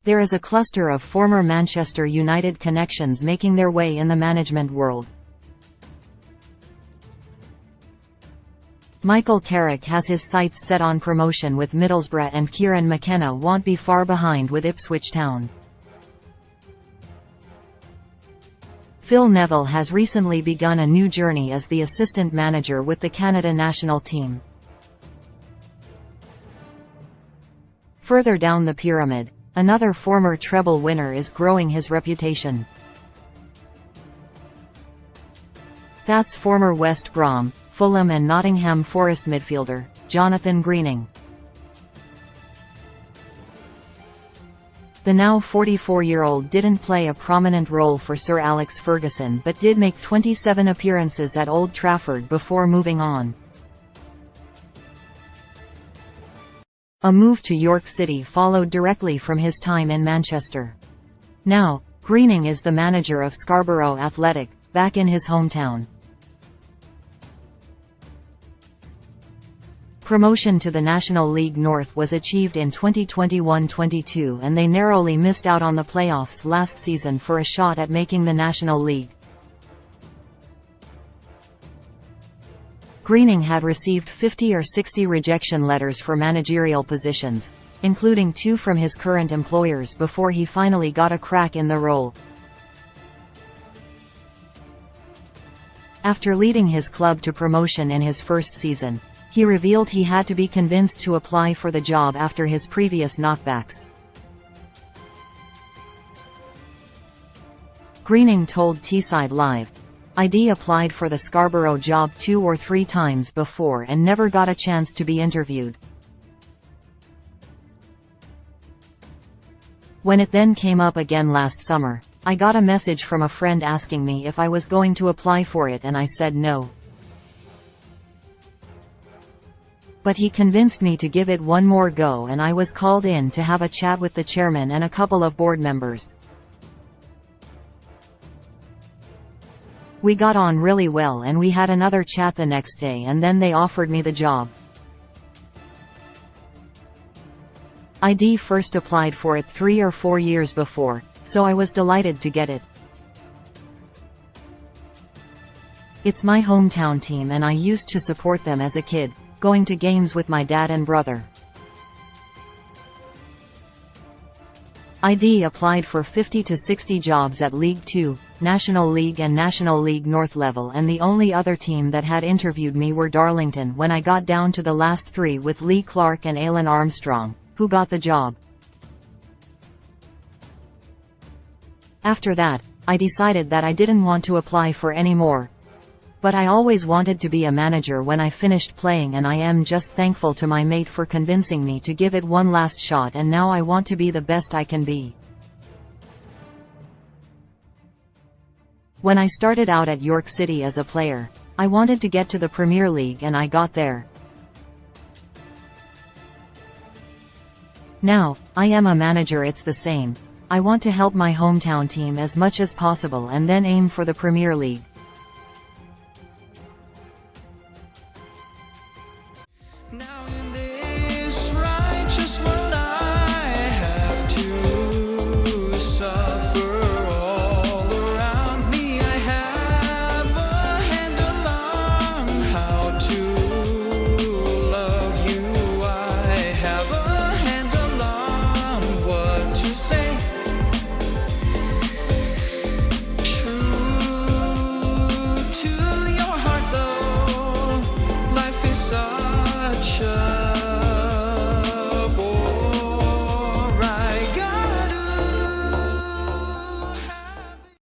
There is a cluster of former Manchester United connections making their way in the management world. Michael Carrick has his sights set on promotion with Middlesbrough, and Kieran McKenna won't be far behind with Ipswich Town. Phil Neville has recently begun a new journey as the assistant manager with the Canada national team. Further down the pyramid, another former treble winner is growing his reputation. That's former West Brom, Fulham and Nottingham Forest midfielder, Jonathan Greening. The now 44-year-old didn't play a prominent role for Sir Alex Ferguson but did make 27 appearances at Old Trafford before moving on. A move to York City followed directly from his time in Manchester. Now, Greening is the manager of Scarborough Athletic, back in his hometown. Promotion to the National League North was achieved in 2021-22, and they narrowly missed out on the playoffs last season for a shot at making the National League. Greening had received 50 or 60 rejection letters for managerial positions, including 2 from his current employers, before he finally got a crack in the role. After leading his club to promotion in his first season, he revealed he had to be convinced to apply for the job after his previous knockbacks. Greening told Teesside Live, "ID applied for the Scarborough job 2 or 3 times before and never got a chance to be interviewed. When it then came up again last summer, I got a message from a friend asking me if I was going to apply for it, and I said no. But he convinced me to give it one more go, and I was called in to have a chat with the chairman and a couple of board members. We got on really well, and we had another chat the next day, and then they offered me the job. ID first applied for it 3 or 4 years before, so I was delighted to get it. It's my hometown team, and I used to support them as a kid, going to games with my dad and brother. ID applied for 50 to 60 jobs at League 2, National League and National League North level, and the only other team that had interviewed me were Darlington when I got down to the last 3 with Lee Clark and Alan Armstrong, who got the job. After that, I decided that I didn't want to apply for any more. But I always wanted to be a manager when I finished playing, and I am just thankful to my mate for convincing me to give it one last shot, and now I want to be the best I can be." When I started out at York City as a player, I wanted to get to the Premier League, and I got there. Now, I am a manager, it's the same. I want to help my hometown team as much as possible and then aim for the Premier League. Now